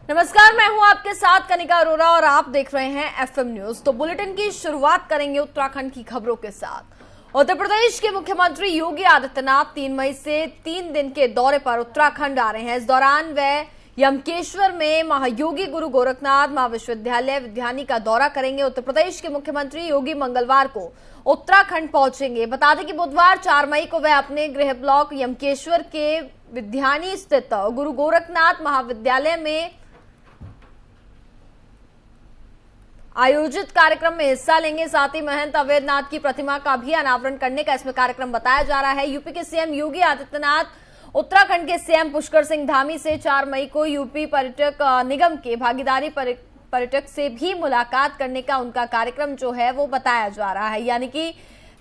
नमस्कार, मैं हूं आपके साथ कनिका अरोरा और आप देख रहे हैं एफएम न्यूज। तो बुलेटिन की शुरुआत करेंगे उत्तराखंड की खबरों के साथ। उत्तर प्रदेश के मुख्यमंत्री योगी आदित्यनाथ 3 मई से 3 दिन के दौरे पर उत्तराखंड आ रहे हैं। इस दौरान वे यमकेश्वर में महायोगी गुरु गोरखनाथ महाविश्वविद्यालय विद्यानी का दौरा करेंगे। उत्तर प्रदेश के मुख्यमंत्री योगी मंगलवार को उत्तराखंड पहुंचेंगे। बता दें कि बुधवार 4 मई को वे अपने गृह ब्लॉक यमकेश्वर के विद्यानी स्थित गुरु गोरखनाथ महाविद्यालय में आयोजित कार्यक्रम में हिस्सा लेंगे। साथ ही महंत अवैधनाथ की प्रतिमा का भी अनावरण करने का इसमें कार्यक्रम बताया जा रहा है। यूपी के सीएम योगी आदित्यनाथ उत्तराखंड के सीएम पुष्कर सिंह धामी से 4 मई को यूपी पर्यटक निगम के भागीदारी पर्यटक से भी मुलाकात करने का उनका कार्यक्रम जो है वो बताया जा रहा है। यानी कि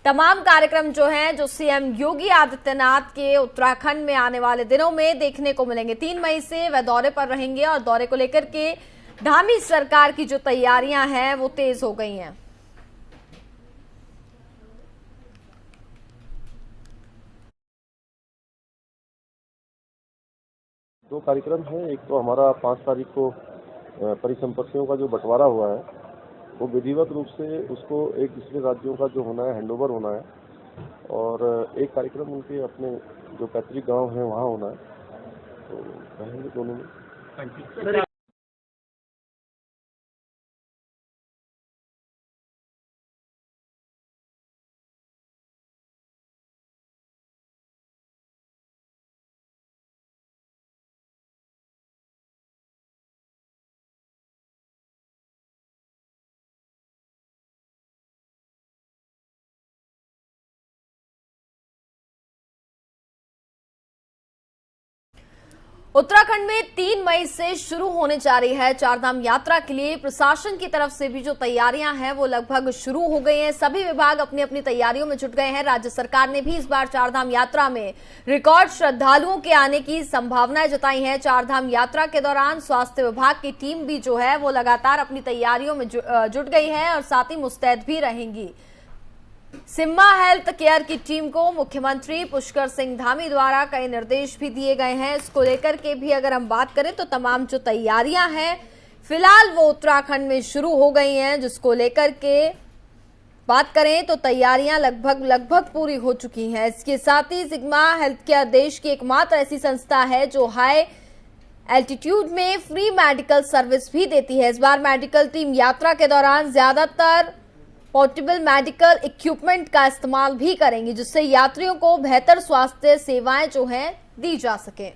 तमाम कार्यक्रम जो हैं जो सीएम योगी आदित्यनाथ के उत्तराखंड में आने वाले दिनों में देखने को मिलेंगे। 3 मई से वह दौरे पर रहेंगे और दौरे को लेकर के धामी सरकार की जो तैयारियां हैं वो तेज हो गई हैं। दो कार्यक्रम है। एक तो हमारा 5 तारीख को परिसंपत्तियों का जो बंटवारा हुआ है वो विधिवत रूप से उसको एक दूसरे राज्यों का जो होना है हैंडओवर होना है, और एक कार्यक्रम उनके अपने जो पैतृक गांव है वहाँ होना है। तो रहेंगे दोनों में। उत्तराखंड में 3 मई से शुरू होने जा रही है चारधाम यात्रा के लिए प्रशासन की तरफ से भी जो तैयारियां हैं वो लगभग शुरू हो गई हैं। सभी विभाग अपनी अपनी तैयारियों में जुट गए हैं। राज्य सरकार ने भी इस बार चारधाम यात्रा में रिकॉर्ड श्रद्धालुओं के आने की संभावनाएं जताई हैं। चारधाम यात्रा के दौरान स्वास्थ्य विभाग की टीम भी जो है वो लगातार अपनी तैयारियों में जुट गई है और साथ ही मुस्तैद भी रहेंगी। सिम्मा हेल्थ केयर की टीम को मुख्यमंत्री पुष्कर सिंह धामी द्वारा कई निर्देश भी दिए गए हैं। इसको लेकर के भी अगर हम बात करें तो तमाम जो तैयारियां हैं फिलहाल वो उत्तराखंड में शुरू हो गई हैं। जिसको लेकर के बात करें तो तैयारियां लगभग पूरी हो चुकी हैं। इसके साथ ही सिम्मा हेल्थ केयर देश की एकमात्र ऐसी संस्था है जो हाई एल्टीट्यूड में फ्री मेडिकल सर्विस भी देती है। इस बार मेडिकल टीम यात्रा के दौरान ज्यादातर पोर्टेबल मेडिकल इक्विपमेंट का इस्तेमाल भी करेंगी, जिससे यात्रियों को बेहतर स्वास्थ्य सेवाएं जो हैं दी जा सके।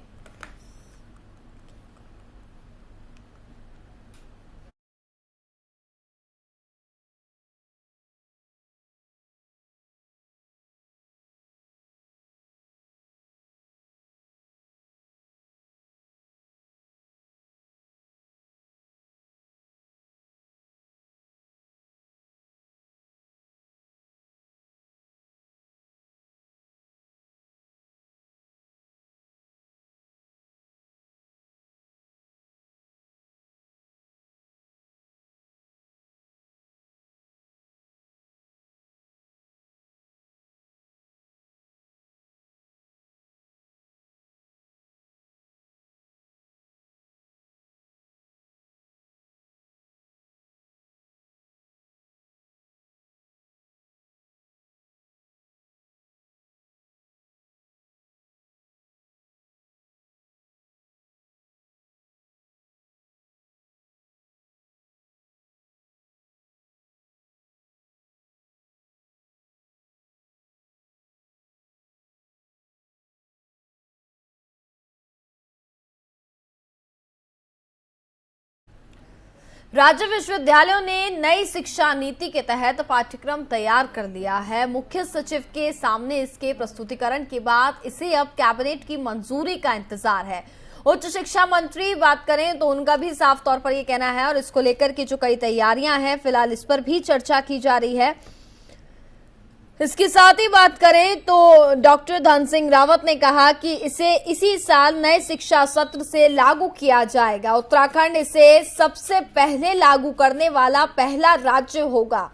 राज्य विश्वविद्यालयों ने नई शिक्षा नीति के तहत पाठ्यक्रम तैयार कर लिया है। मुख्य सचिव के सामने इसके प्रस्तुतिकरण के बाद इसे अब कैबिनेट की मंजूरी का इंतजार है। उच्च शिक्षा मंत्री बात करें तो उनका भी साफ तौर पर यह कहना है और इसको लेकर के जो कई तैयारियां हैं फिलहाल इस पर भी चर्चा की जा रही है। इसके साथ ही बात करें तो डॉक्टर धन सिंह रावत ने कहा कि इसे इसी साल नए शिक्षा सत्र से लागू किया जाएगा। उत्तराखंड इसे सबसे पहले लागू करने वाला पहला राज्य होगा।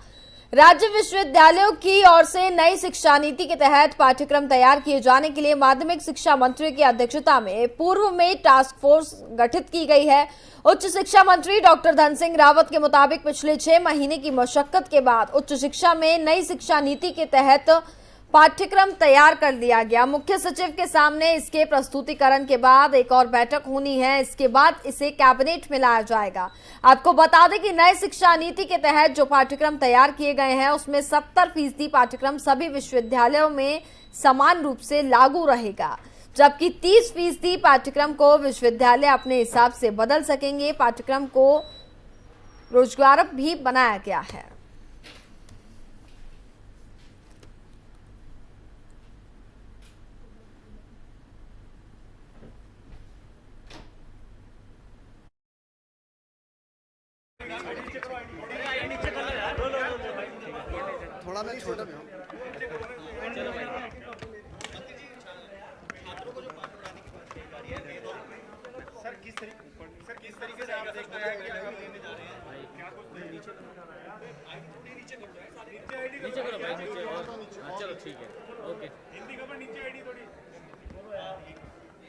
राज्य विश्वविद्यालयों की ओर से नई शिक्षा नीति के तहत पाठ्यक्रम तैयार किए जाने के लिए माध्यमिक शिक्षा मंत्री की अध्यक्षता में पूर्व में टास्क फोर्स गठित की गई है। उच्च शिक्षा मंत्री डॉक्टर धन सिंह रावत के मुताबिक पिछले 6 महीने की मशक्कत के बाद उच्च शिक्षा में नई शिक्षा नीति के तहत पाठ्यक्रम तैयार कर लिया गया। मुख्य सचिव के सामने इसके प्रस्तुतिकरण के बाद एक और बैठक होनी है। इसके बाद इसे कैबिनेट में लाया जाएगा। आपको बता दें कि नए शिक्षा नीति के तहत जो पाठ्यक्रम तैयार किए गए हैं उसमें 70% पाठ्यक्रम सभी विश्वविद्यालयों में समान रूप से लागू रहेगा, जबकि 30% पाठ्यक्रम को विश्वविद्यालय अपने हिसाब से बदल सकेंगे। पाठ्यक्रम को रोजगार भी बनाया गया है। थोड़ा मैं छोटा भी हूँ। सर किस तरीके से आप देखते हैं कि हम लेने जा रहे हैं? क्या कुछ नीचे करो भाई, नीचे। चलो ठीक है, ओके। हिंदी खबर नीचे आईडी थोड़ी।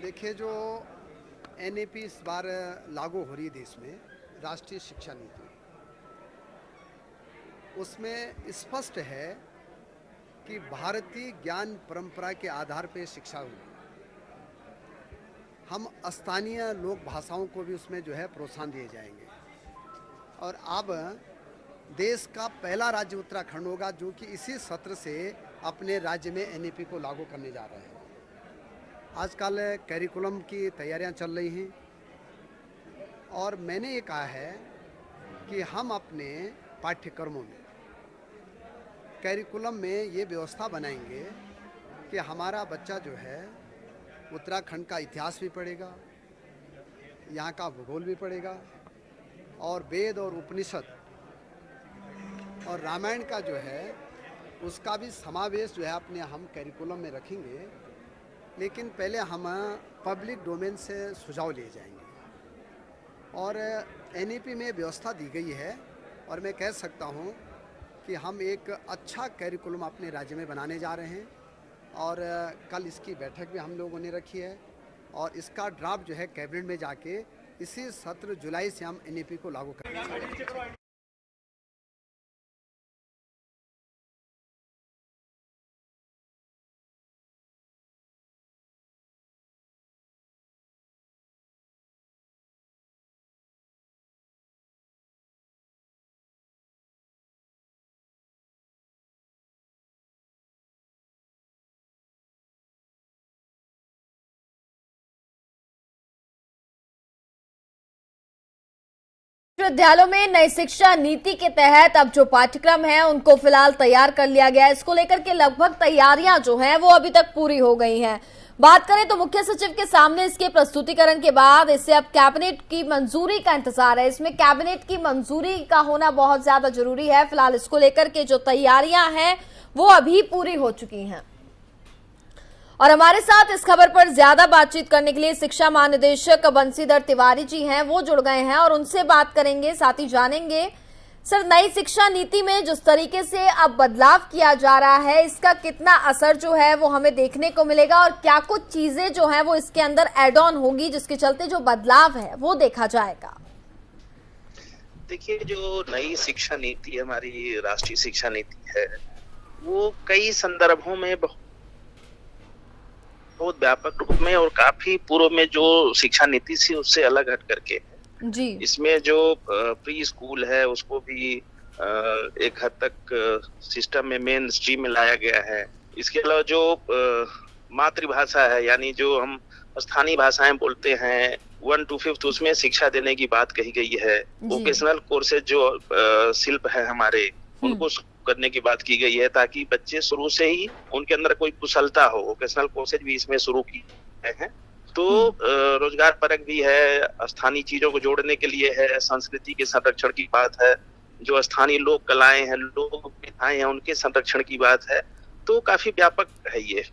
देखिए, जो एनईपी इस बार लागू हो रही है देश में, राष्ट्रीय शिक्षा नीति, उसमें स्पष्ट है कि भारतीय ज्ञान परंपरा के आधार पर शिक्षा हुई। हम स्थानीय लोक भाषाओं को भी उसमें जो है प्रोत्साहन दिए जाएंगे। और अब देश का पहला राज्य उत्तराखंड होगा जो कि इसी सत्र से अपने राज्य में एनईपी को लागू करने जा रहे हैं। आजकल कैरिकुलम की तैयारियां चल रही हैं और मैंने ये कहा है कि हम अपने पाठ्यक्रमों में, कैरिकुलम में ये व्यवस्था बनाएंगे कि हमारा बच्चा जो है उत्तराखंड का इतिहास भी पढ़ेगा, यहाँ का भूगोल भी पढ़ेगा, और वेद और उपनिषद और रामायण का जो है उसका भी समावेश जो है अपने हम कैरिकुलम में रखेंगे। लेकिन पहले हम पब्लिक डोमेन से सुझाव लिए जाएंगे और एनईपी में व्यवस्था दी गई है और मैं कह सकता हूँ कि हम एक अच्छा कैरिकुलम अपने राज्य में बनाने जा रहे हैं। और कल इसकी बैठक भी हम लोगों ने रखी है और इसका ड्राफ्ट जो है कैबिनेट में जाके इसी सत्र जुलाई से हम एनईपी को लागू करेंगे। विश्वविद्यालयों में नई शिक्षा नीति के तहत अब जो पाठ्यक्रम है उनको फिलहाल तैयार कर लिया गया है। इसको लेकर के लगभग तैयारियां जो हैं वो अभी तक पूरी हो गई हैं। बात करें तो मुख्य सचिव के सामने इसके प्रस्तुतिकरण के बाद इसे अब कैबिनेट की मंजूरी का इंतजार है। इसमें कैबिनेट की मंजूरी का होना बहुत ज्यादा जरूरी है। फिलहाल इसको लेकर के जो तैयारियां हैं वो अभी पूरी हो चुकी हैं। और हमारे साथ इस खबर पर ज्यादा बातचीत करने के लिए शिक्षा महानिदेशक बंशीधर तिवारी जी हैं, वो जुड़ गए हैं और उनसे बात करेंगे, साथ ही जानेंगे सर नई शिक्षा नीति में जिस तरीके से अब बदलाव किया जा रहा है इसका कितना असर जो है वो हमें देखने को मिलेगा और क्या कुछ चीजें जो है वो इसके अंदर एड ऑन होगी जिसके चलते जो बदलाव है वो देखा जाएगा। देखिए, जो नई शिक्षा नीति हमारी राष्ट्रीय शिक्षा नीति है वो कई संदर्भों में बहुत व्यापक रूप में और काफी पूर्व में जो शिक्षा नीति थी उससे अलग हट करके जी। इसमें जो प्री स्कूल है उसको भी एक हद तक सिस्टम में मेन स्ट्रीम में लाया गया है। इसके अलावा जो मातृभाषा है यानी जो हम स्थानीय भाषाएं बोलते हैं 1 to 5 उसमें शिक्षा देने की बात कही गई है। वोकेशनल कोर्सेज जो शिल्प है हमारे उनको करने की बात की गई है ताकि बच्चे शुरू से ही उनके अंदर कोई कुशलता हो। वोकेशनल कोर्सेज भी इसमें शुरू किए हैं। तो रोजगार परक भी है, स्थानीय चीजों को जोड़ने के लिए है, संस्कृति के संरक्षण की बात है, जो स्थानीय लोक कलाएं हैं, लोक प्रथाएं हैं उनके संरक्षण की बात है। तो काफी व्यापक है ये।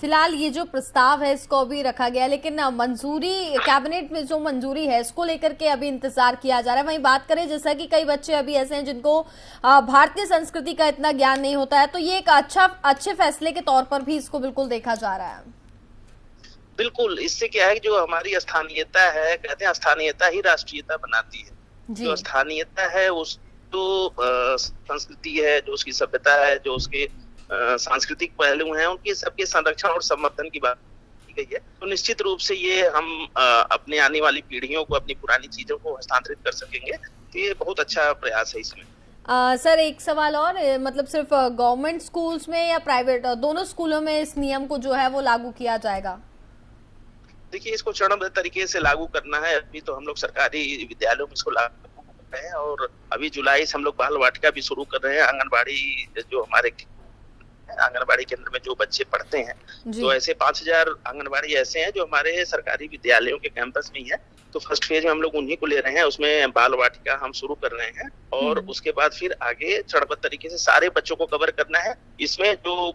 फिलहाल ये जो प्रस्ताव है इसको अभी रखा गया, लेकिन मंजूरी कैबिनेट में जो मंजूरी है इसको लेकर के अभी इंतजार किया जा रहा है। वहीं बात करें, जैसा कि कई बच्चे अभी ऐसे हैं जिनको भारतीय संस्कृति का इतना ज्ञान नहीं होता है, तो ये एक अच्छे फैसले के तौर पर भी इसको बिल्कुल देखा जा रहा है। बिल्कुल, इससे क्या है कि जो हमारी स्थानीयता है, कहते हैं स्थानीयता ही राष्ट्रीयता बनाती है। जो स्थानीयता है, उस जो संस्कृति है, जो उसकी सभ्यता है, जो उसके सांस्कृतिक पहलू हैं, उनके सबके संरक्षण और संवर्धन की बात की गई है। तो निश्चित रूप से ये हम अपने आने वाली पीढ़ियों को अपनी पुरानी चीजों को हस्तांतरित कर सकेंगे। तो ये बहुत अच्छा प्रयास है इसमें। सर एक सवाल और, मतलब सिर्फ गवर्नमेंट स्कूल्स में या प्राइवेट, दोनों स्कूलों में इस नियम को जो है वो लागू किया जाएगा? देखिए, इसको चरणबद्ध तरीके से लागू करना है। अभी तो हम लोग सरकारी विद्यालयों में इसको लागू कर रहे हैं और अभी जुलाई से हम लोग बाल वाटिका भी शुरू कर रहे हैं। आंगनबाड़ी, जो हमारे आंगनबाड़ी केंद्र में जो बच्चे पढ़ते हैं, तो ऐसे 5000 आंगनबाड़ी ऐसे हैं जो हमारे सरकारी विद्यालयों के कैंपस में ही है। तो फर्स्ट फेज में हम लोग उन्हीं को ले रहे हैं, उसमें बाल वाटिका हम शुरू कर रहे हैं और उसके बाद फिर आगे चरणबद्ध तरीके से सारे बच्चों को कवर करना है। इसमें जो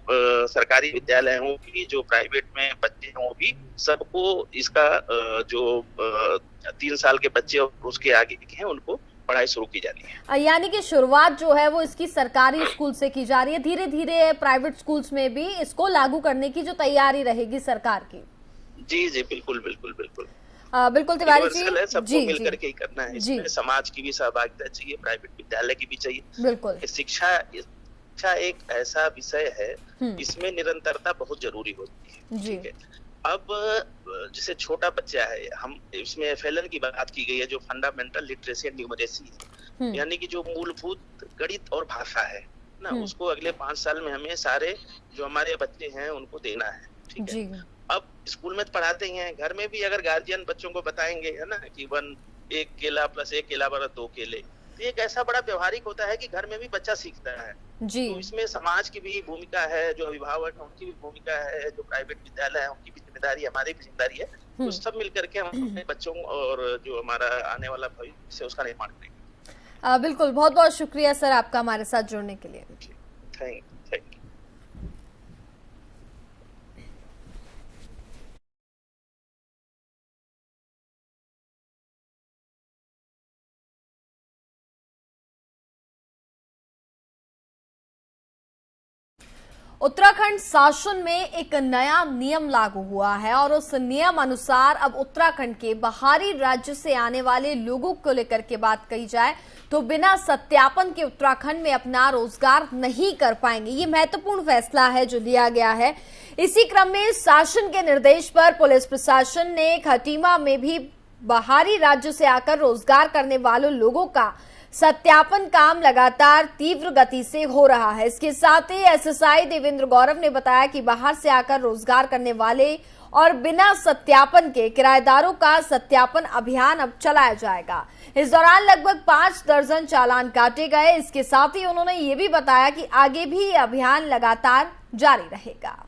सरकारी विद्यालय हों की, जो प्राइवेट में बच्चे हों भी, सबको इसका जो 3 साल के बच्चे और उसके आगे के हैं उनको पढ़ाई शुरू की जानी है। यानी कि शुरुआत जो है वो इसकी सरकारी स्कूल से की जा रही है, धीरे धीरे प्राइवेट स्कूल्स में भी इसको लागू करने की जो तैयारी रहेगी सरकार की। जी जी, बिल्कुल बिल्कुल बिल्कुल बिल्कुल तिवारी जी, सबको मिलकर के ही करना है। इसमें समाज की भी सहभागिता चाहिए, प्राइवेट विद्यालय की भी चाहिए। बिल्कुल, शिक्षा एक ऐसा विषय है, इसमें निरंतरता बहुत जरूरी होती है। ठीक है, अब जैसे छोटा बच्चा है, हम इसमें FLN की बात की गई है, जो फंडामेंटल लिटरेसी एंड न्यूमरेसी है, यानी कि जो मूलभूत गणित और भाषा है ना, उसको अगले 5 साल में हमें सारे जो हमारे बच्चे हैं उनको देना है। ठीक है, अब स्कूल में तो पढ़ाते ही हैं, घर में भी अगर गार्जियन बच्चों को बताएंगे, है ना, कि 1 केला + 1 केला = 2 केले, तो एक ऐसा बड़ा व्यवहारिक होता है कि घर में भी बच्चा सीखता है। जी। तो इसमें समाज की भी भूमिका है, जो अभिभावक है उनकी भी भूमिका है, जो प्राइवेट विद्यालय है उनकी भी जिम्मेदारी, हमारी भी जिम्मेदारी है। तो सब मिलकर के हम अपने बच्चों और जो हमारा आने वाला भविष्य उसका निर्माण करेंगे। बिल्कुल, बहुत बहुत शुक्रिया सर आपका हमारे साथ जुड़ने के लिए। Thank you. उत्तराखंड शासन में एक नया नियम लागू हुआ है और उस नियम अनुसार अब उत्तराखंड के बाहरी राज्य से आने वाले लोगों को लेकर के बात कही जाए तो बिना सत्यापन के उत्तराखंड में अपना रोजगार नहीं कर पाएंगे। ये महत्वपूर्ण फैसला है जो लिया गया है। इसी क्रम में शासन के निर्देश पर पुलिस प्रशासन ने खटीमा में भी बाहरी राज्य से आकर रोजगार करने वालों लोगों का सत्यापन काम लगातार तीव्र गति से हो रहा है। इसके साथ ही SSI देवेंद्र गौरव ने बताया कि बाहर से आकर रोजगार करने वाले और बिना सत्यापन के किराएदारों का सत्यापन अभियान अब चलाया जाएगा। इस दौरान लगभग 5 दर्जन चालान काटे गए। इसके साथ ही उन्होंने ये भी बताया कि आगे भी ये अभियान लगातार जारी रहेगा।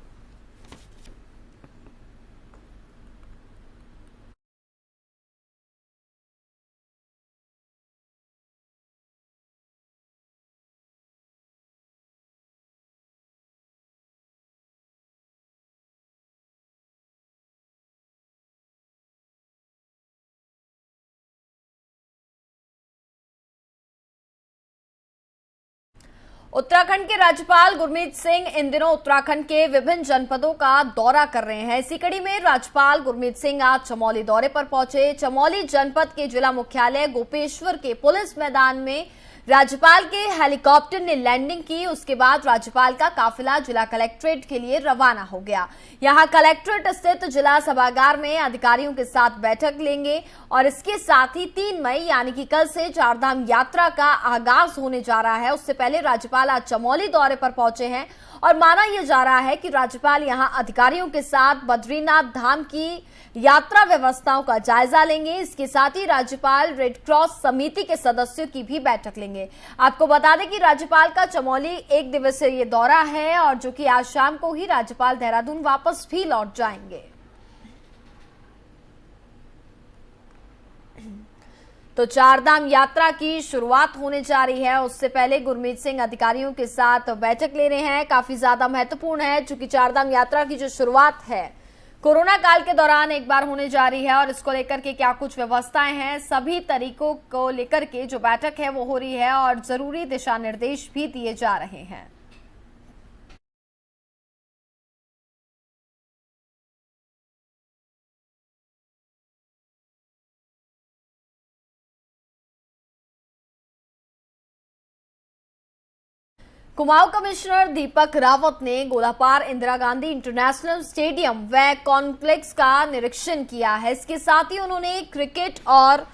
उत्तराखंड के राज्यपाल गुरमीत सिंह इन दिनों उत्तराखंड के विभिन्न जनपदों का दौरा कर रहे हैं। इसी कड़ी में राज्यपाल गुरमीत सिंह आज चमोली दौरे पर पहुंचे। चमोली जनपद के जिला मुख्यालय गोपेश्वर के पुलिस मैदान में राज्यपाल के हेलीकॉप्टर ने लैंडिंग की। उसके बाद राज्यपाल का काफिला जिला कलेक्ट्रेट के लिए रवाना हो गया। यहां कलेक्ट्रेट स्थित जिला सभागार में अधिकारियों के साथ बैठक लेंगे और इसके साथ ही 3 मई यानी कि कल से चारधाम यात्रा का आगाज होने जा रहा है। उससे पहले राज्यपाल आज चमोली दौरे पर पहुंचे हैं और माना यह जा रहा है कि राज्यपाल यहां अधिकारियों के साथ बद्रीनाथ धाम की यात्रा व्यवस्थाओं का जायजा लेंगे। इसके साथ ही राज्यपाल रेड क्रॉस समिति के सदस्यों की भी बैठक लेंगे। आपको बता दें कि राज्यपाल का चमोली 1 दिवसीय ये दौरा है और जो कि आज शाम को ही राज्यपाल देहरादून वापस भी लौट जाएंगे। तो चारधाम यात्रा की शुरुआत होने जा रही है। उससे पहले गुरमीत सिंह अधिकारियों के साथ बैठक ले रहे हैं। काफी ज्यादा महत्वपूर्ण है क्योंकि चारधाम यात्रा की जो शुरुआत है कोरोना काल के दौरान एक बार होने जा रही है और इसको लेकर के क्या कुछ व्यवस्थाएं हैं, सभी तरीकों को लेकर के जो बैठक है वो हो रही है और जरूरी दिशा निर्देश भी दिए जा रहे हैं। कुमाऊं कमिश्नर दीपक रावत ने गोलापार इंदिरा गांधी इंटरनेशनल स्टेडियम व कॉम्प्लेक्स का निरीक्षण किया है। इसके साथ ही उन्होंने क्रिकेट और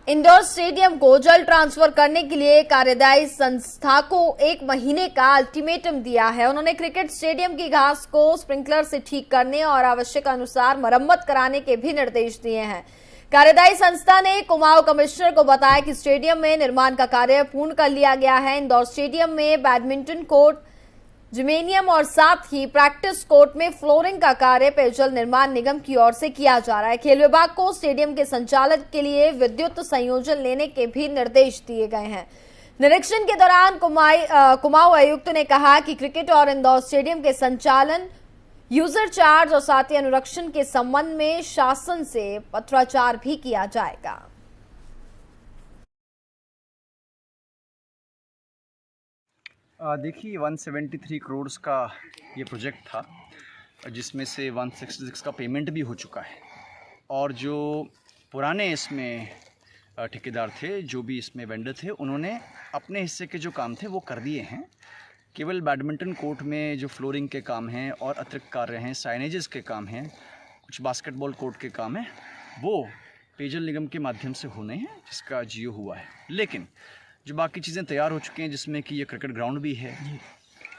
इंडोर स्टेडियम को जल्द ट्रांसफर करने के लिए कार्यदायी संस्था को 1 महीने का अल्टीमेटम दिया है। उन्होंने क्रिकेट स्टेडियम की घास को स्प्रिंकलर से ठीक करने और आवश्यक अनुसार मरम्मत कराने के भी निर्देश दिए हैं। कार्यदायी संस्था ने कुमाऊं कमिश्नर को बताया कि स्टेडियम में निर्माण का कार्य पूर्ण कर लिया गया है। इंदौर स्टेडियम में बैडमिंटन कोर्ट, जिमेनियम और साथ ही प्रैक्टिस कोर्ट में फ्लोरिंग का कार्य पेयजल निर्माण निगम की ओर से किया जा रहा है। खेल विभाग को स्टेडियम के संचालन के लिए विद्युत संयोजन लेने के भी निर्देश दिए गए हैं। निरीक्षण के दौरान कुमाऊं आयुक्त ने कहा कि क्रिकेट और इंदौर स्टेडियम के संचालन, यूजर चार्ज और साथ ही अनुरक्षण के संबंध में शासन से पत्राचार भी किया जाएगा। देखिए 173 करोड़ का ये प्रोजेक्ट था जिसमें से 166 का पेमेंट भी हो चुका है और जो पुराने इसमें ठेकेदार थे, जो भी इसमें वेंडर थे, उन्होंने अपने हिस्से के जो काम थे वो कर दिए हैं। केवल बैडमिंटन कोर्ट में जो फ्लोरिंग के काम हैं और अतिरिक्त कार्य हैं, साइनेजेस के काम हैं, कुछ बास्केटबॉल कोर्ट के काम हैं, वो पेयजल निगम के माध्यम से होने हैं जिसका जियो हुआ है। लेकिन जो बाकी चीज़ें तैयार हो चुकी हैं जिसमें कि ये क्रिकेट ग्राउंड भी है,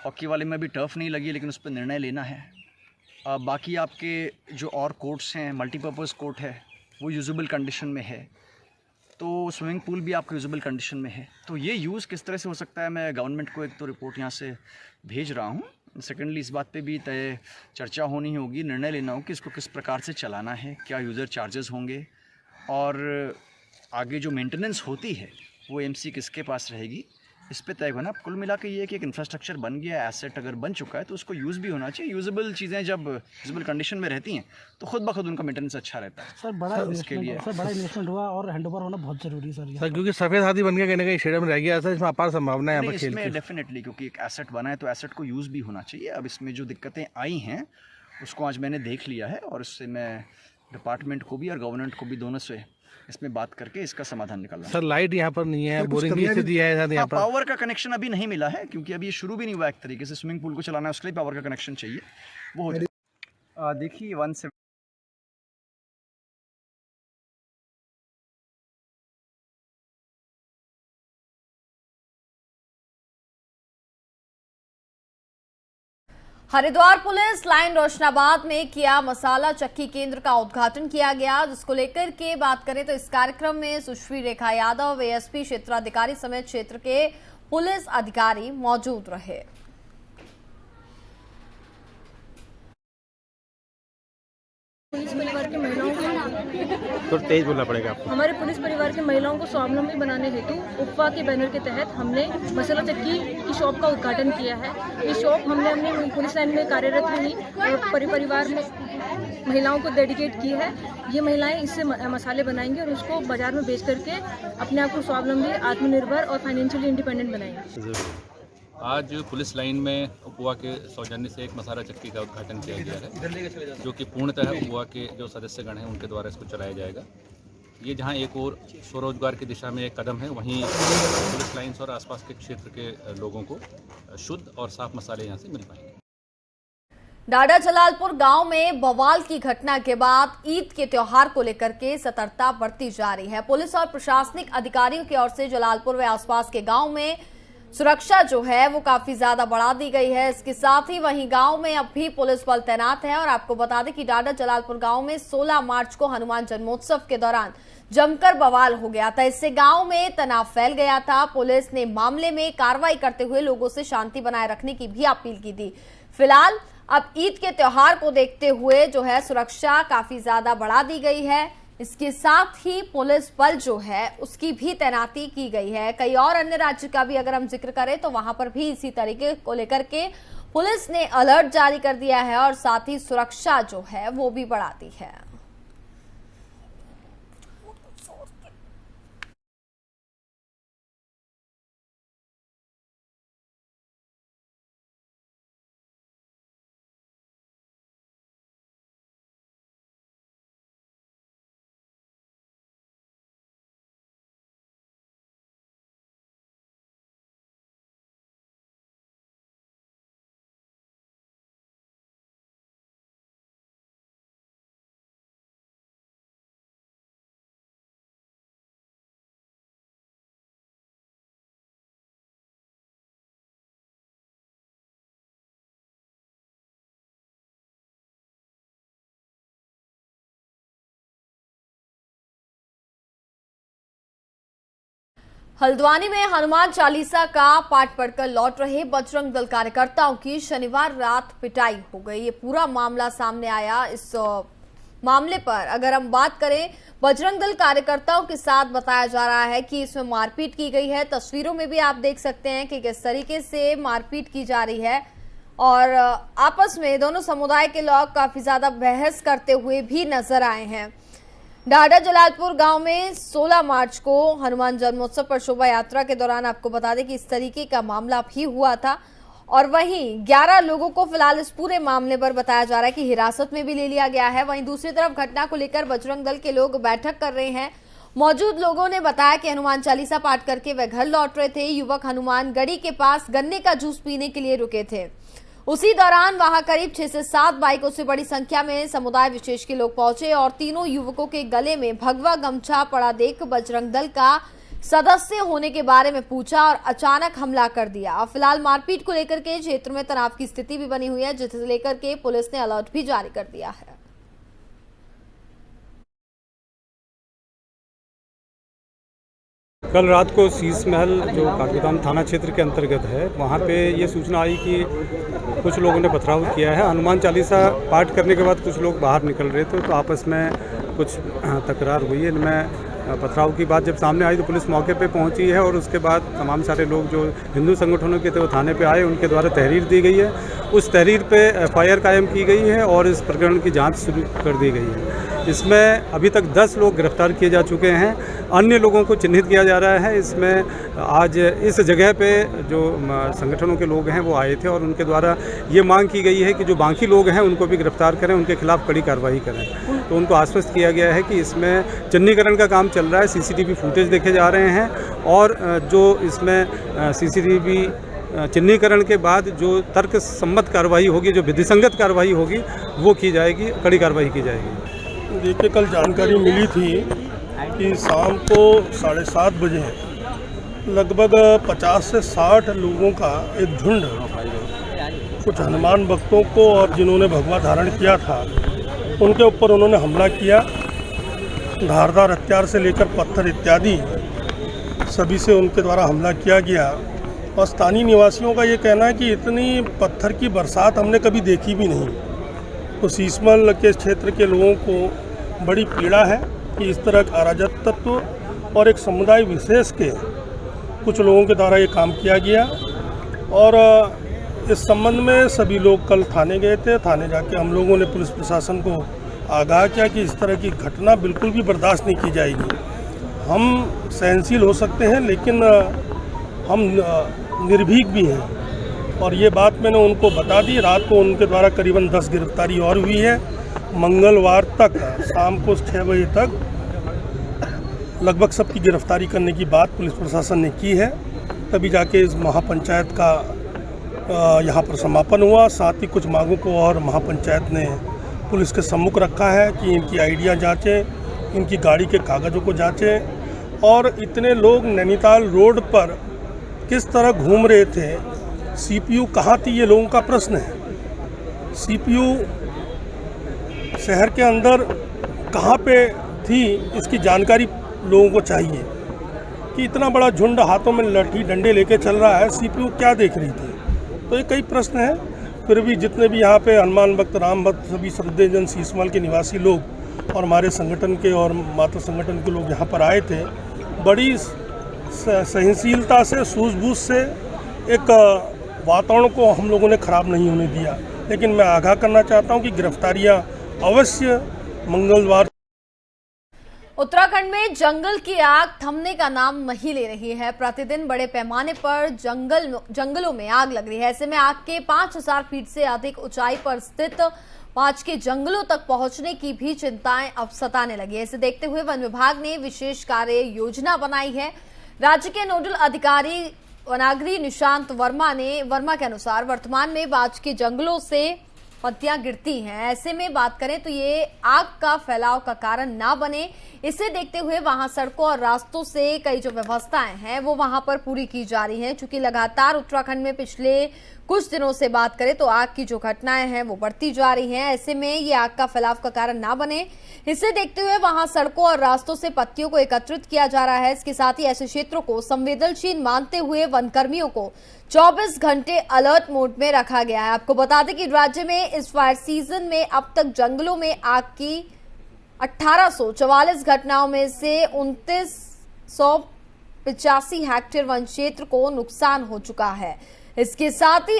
हॉकी वाले में भी टर्फ नहीं लगी लेकिन उस पर निर्णय लेना है। बाकी आपके जो और कोर्ट्स हैं, मल्टीपर्पज़ कोर्ट है वो यूजेबल कंडीशन में है, तो स्विमिंग पूल भी आपका यूजेबल कंडीशन में है। तो ये यूज़ किस तरह से हो सकता है, मैं गवर्नमेंट को एक तो रिपोर्ट यहाँ से भेज रहा हूँ। सेकेंडली इस बात पे भी तय चर्चा होनी होगी, निर्णय लेना होगा कि इसको किस प्रकार से चलाना है, क्या यूज़र चार्जेस होंगे और आगे जो मेंटेनेंस होती है वो एमसी किसके पास रहेगी, इस पे तय होना। कुल मिला के ये कि एक इंफ्रास्ट्रक्चर बन गया, एसेट अगर बन चुका है तो उसको यूज़ भी होना चाहिए। यूजेबल चीज़ें जब यूजेबल कंडीशन में रहती हैं तो खुद ब खुद उनका मेंटेनेंस अच्छा रहता है। सर बड़ा इन्वेस्टमेंट हुआ और हैंडओवर होना बहुत जरूरी है सर क्योंकि सफेद हाथी बन के कहीं ना कहीं स्टेडियम रह गया सर, इसमें अपार संभावना है यहाँ पर खेल इसमें डेफिनेटली, क्योंकि एक एसेट बना है तो एसेट को यूज़ भी होना चाहिए। अब इसमें जो दिक्कतें आई हैं उसको आज मैंने देख लिया है और इससे मैं डिपार्टमेंट को भी और गवर्नमेंट को भी दोनों से इसमें बात करके इसका समाधान निकालना। सर लाइट यहाँ पर नहीं है, बोरिंग की स्थिति है यहाँ पर। पावर का कनेक्शन अभी नहीं मिला है क्योंकि अभी ये शुरू भी नहीं हुआ। एक तरीके से स्विमिंग पूल को चलाना है उसके लिए पावर का कनेक्शन चाहिए, वो हो जाए। देखिए 170 हरिद्वार पुलिस लाइन रोशनाबाद में किया मसाला चक्की केंद्र का उद्घाटन किया गया, जिसको लेकर के बात करें तो इस कार्यक्रम में सुश्री रेखा यादव, एएसपी क्षेत्राधिकारी समेत क्षेत्र के पुलिस अधिकारी मौजूद रहे। पुलिस परिवार की महिलाओं को तो तेज बोलना पड़ेगा आपको। हमारे पुलिस परिवार की महिलाओं को स्वावलंबी बनाने हेतु उपवा के बैनर के तहत हमने मसाला चक्की की शॉप का उद्घाटन किया है। इस शॉप हमने अपने पुलिस लाइन में कार्यरत रही और परिवार में महिलाओं को डेडिकेट की है। ये महिलाएं इससे मसाले बनाएंगी और उसको बाजार में बेच करके अपने आप को स्वावलंबी, आत्मनिर्भर और फाइनेंशियली इंडिपेंडेंट बनाएंगे। आज पुलिस लाइन में उपवा के सौजन्य से एक मसाला चक्की का उद्घाटन किया गया है, जो कि पूर्णतः उपवा के जो सदस्यगण हैं उनके द्वारा इसको चलाया जाएगा। ये जहां एक और स्वरोजगार की दिशा में एक कदम है, वहीं पुलिस लाइन्स और आसपास के क्षेत्र के लोगों को शुद्ध और साफ मसाले यहां से मिल पाएंगे। डाडा जलालपुर गांव में बवाल की घटना के बाद ईद के त्योहार को लेकर के सतर्कता बरती जा रही है। पुलिस और प्रशासनिक अधिकारियों की ओर से जलालपुर व आसपास के गांव में सुरक्षा जो है वो काफी ज्यादा बढ़ा दी गई है। इसके साथ ही वहीं गांव में अब भी पुलिस बल तैनात है। और आपको बता दें कि डाडा जलालपुर गांव में 16 मार्च को हनुमान जन्मोत्सव के दौरान जमकर बवाल हो गया था। इससे गांव में तनाव फैल गया था। पुलिस ने मामले में कार्रवाई करते हुए लोगों से शांति बनाए रखने की भी अपील की थी। फिलहाल अब ईद के त्योहार को देखते हुए जो है सुरक्षा काफी ज्यादा बढ़ा दी गई है। इसके साथ ही पुलिस बल जो है उसकी भी तैनाती की गई है। कई और अन्य राज्य का भी अगर हम जिक्र करें तो वहां पर भी इसी तरीके को लेकर के पुलिस ने अलर्ट जारी कर दिया है और साथ ही सुरक्षा जो है वो भी बढ़ा दी है। हल्द्वानी में हनुमान चालीसा का पाठ पढ़कर लौट रहे बजरंग दल कार्यकर्ताओं की शनिवार रात पिटाई हो गई। ये पूरा मामला सामने आया। इस मामले पर अगर हम बात करें, बजरंग दल कार्यकर्ताओं के साथ बताया जा रहा है कि इसमें मारपीट की गई है। तस्वीरों में भी आप देख सकते हैं कि किस तरीके से मारपीट की जा रही है और आपस में दोनों समुदाय के लोग काफी ज्यादा बहस करते हुए भी नजर आए हैं। डाडा जलालपुर गांव में 16 मार्च को हनुमान जन्मोत्सव पर शोभा यात्रा के दौरान आपको बता दें कि इस तरीके का मामला भी हुआ था और वहीं 11 लोगों को फिलहाल इस पूरे मामले पर बताया जा रहा है कि हिरासत में भी ले लिया गया है। वहीं दूसरी तरफ घटना को लेकर बजरंग दल के लोग बैठक कर रहे हैं। मौजूद लोगों ने बताया कि हनुमान चालीसा पाठ करके वे घर लौट रहे थे। युवक हनुमान गढ़ी के पास गन्ने का जूस पीने के लिए रुके थे। उसी दौरान वहां करीब 6 से 7 बाइकों से बड़ी संख्या में समुदाय विशेष के लोग पहुंचे और तीनों युवकों के गले में भगवा गमछा पड़ा देख बजरंग दल का सदस्य होने के बारे में पूछा और अचानक हमला कर दिया। फिलहाल मारपीट को लेकर के क्षेत्र में तनाव की स्थिति भी बनी हुई है, जिसे लेकर के पुलिस ने अलर्ट भी जारी कर दिया है। कल रात को शीश महल जो काठगोदाम थाना क्षेत्र के अंतर्गत है, वहाँ पे ये सूचना आई कि कुछ लोगों ने पथराव किया है। हनुमान चालीसा पाठ करने के बाद कुछ लोग बाहर निकल रहे थे तो आपस में कुछ तकरार हुई। इनमें पथराव की बात जब सामने आई तो पुलिस मौके पे पहुंची है और उसके बाद तमाम सारे लोग जो हिंदू संगठनों के थे वो थाने पे आए, उनके द्वारा तहरीर दी गई है। उस तहरीर पे FIR कायम की गई है और इस प्रकरण की जांच शुरू कर दी गई है। इसमें अभी तक 10 लोग गिरफ्तार किए जा चुके हैं, अन्य लोगों को चिन्हित किया जा रहा है। इसमें आज इस जगह पे जो संगठनों के लोग हैं वो आए थे और उनके द्वारा ये मांग की गई है कि जो बाकी लोग हैं उनको भी गिरफ्तार करें, उनके खिलाफ कड़ी कार्रवाई करें। तो उनको आश्वस्त किया गया है कि इसमें चिन्हीकरण का काम चल रहा है, CCTV फुटेज देखे जा रहे हैं और जो इसमें CCTV चिन्हीकरण के बाद जो तर्क सम्मत कार्रवाई होगी, जो विधिसंगत कार्रवाई होगी वो की जाएगी, कड़ी कार्रवाई की जाएगी। देखिए, कल जानकारी मिली थी कि शाम को 7:30 बजे लगभग 50 से 60 लोगों का एक झुंड कुछ हनुमान भक्तों को और जिन्होंने भगवा धारण किया था उनके ऊपर उन्होंने हमला किया। धारदार हथियार से लेकर पत्थर इत्यादि सभी से उनके द्वारा हमला किया गया और स्थानीय निवासियों का ये कहना है कि इतनी पत्थर की बरसात हमने कभी देखी भी नहीं। तो शीशमहल के क्षेत्र के लोगों को बड़ी पीड़ा है कि इस तरह का अराजक तत्व और एक समुदाय विशेष के कुछ लोगों के द्वारा ये काम किया गया। और इस संबंध में सभी लोग कल थाने गए थे। थाने जाके हम लोगों ने पुलिस प्रशासन को आगाह किया कि इस तरह की घटना बिल्कुल भी बर्दाश्त नहीं की जाएगी। हम सहनशील हो सकते हैं लेकिन हम निर्भीक भी हैं और ये बात मैंने उनको बता दी। रात को उनके द्वारा करीबन 10 गिरफ्तारी और हुई है। मंगलवार तक शाम को 6 बजे तक लगभग सबकी गिरफ्तारी करने की बात पुलिस प्रशासन ने की है। तभी जाके इस महापंचायत का यहाँ पर समापन हुआ। साथ ही कुछ मांगों को और महापंचायत ने पुलिस के सम्मुख रखा है कि इनकी आइडिया जांचें, इनकी गाड़ी के कागज़ों को जांचें और इतने लोग नैनीताल रोड पर किस तरह घूम रहे थे, CPU कहाँ थी, ये लोगों का प्रश्न है। CPU शहर के अंदर कहाँ पे थी, इसकी जानकारी लोगों को चाहिए कि इतना बड़ा झुंड हाथों में लाठी डंडे लेके चल रहा है, CPU क्या देख रही थी। तो ये कई प्रश्न हैं। फिर भी जितने भी यहाँ पे हनुमान भक्त, राम भक्त, सभी श्रद्धेजन शीशमहल के निवासी लोग और हमारे संगठन के और माता संगठन के लोग यहाँ पर आए थे। बड़ी सहनशीलता से, सूझबूझ से एक वातावरण को हम लोगों ने खराब नहीं होने दिया। लेकिन मैं आगाह करना चाहता हूँ कि गिरफ्तारियाँ अवश्य मंगलवार। उत्तराखंड में जंगल की आग थमने का नाम नहीं ले रही है। प्रतिदिन बड़े पैमाने पर जंगलों में आग लग रही है। ऐसे में आग के 5000 फीट से अधिक ऊंचाई पर स्थित 5 के जंगलों तक पहुंचने की भी चिंताएं अब सताने लगी है। इसे देखते हुए वन विभाग ने विशेष कार्य योजना बनाई है। राज्य के नोडल अधिकारी वनाग्री निशांत वर्मा के अनुसार वर्तमान में 5 के जंगलों से पत्तियां गिरती हैं। ऐसे में बात करें तो ये आग का फैलाव का कारण ना बने, इसे देखते हुए वहां सड़कों और रास्तों से कई जो व्यवस्थाएं हैं वो वहां पर पूरी की जा रही हैं। चूंकि लगातार उत्तराखंड में पिछले कुछ दिनों से बात करें तो आग की जो घटनाएं हैं वो बढ़ती जा रही हैं। ऐसे में ये आग का फैलाव का कारण ना बने, इसे देखते हुए वहां सड़कों और रास्तों से पत्तियों को एकत्रित किया जा रहा है। इसके साथ ही ऐसे क्षेत्रों को संवेदनशील मानते हुए वन कर्मियों को 24 घंटे अलर्ट मोड में रखा गया है। आपको बता दें कि राज्य में इस फायर सीजन में अब तक जंगलों में आग की 1844 घटनाओं में से 2985 हेक्टेयर वन क्षेत्र को नुकसान हो चुका है। इसके साथ ही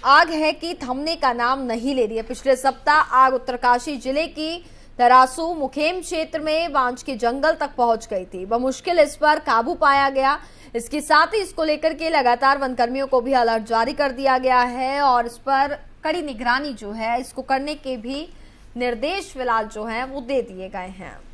आग है कि थमने का नाम नहीं ले रही है। पिछले सप्ताह आग उत्तरकाशी जिले की दरासू मुखेम क्षेत्र में बांज के जंगल तक पहुंच गई थी। बमुश्किल इस पर काबू पाया गया। इसके साथ ही इसको लेकर के लगातार वन कर्मियों को भी अलर्ट जारी कर दिया गया है और इस पर कड़ी निगरानी जो है इसको करने के भी निर्देश फिलहाल जो हैं वो दे दिए गए हैं।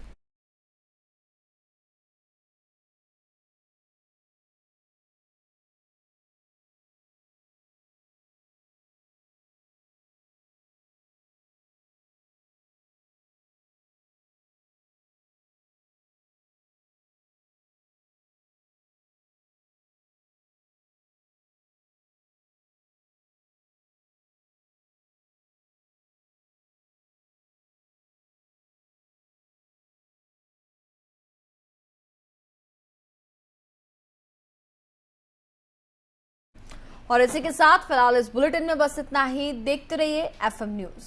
और इसी के साथ फिलहाल इस बुलेटिन में बस इतना ही। देखते रहिए FM न्यूज।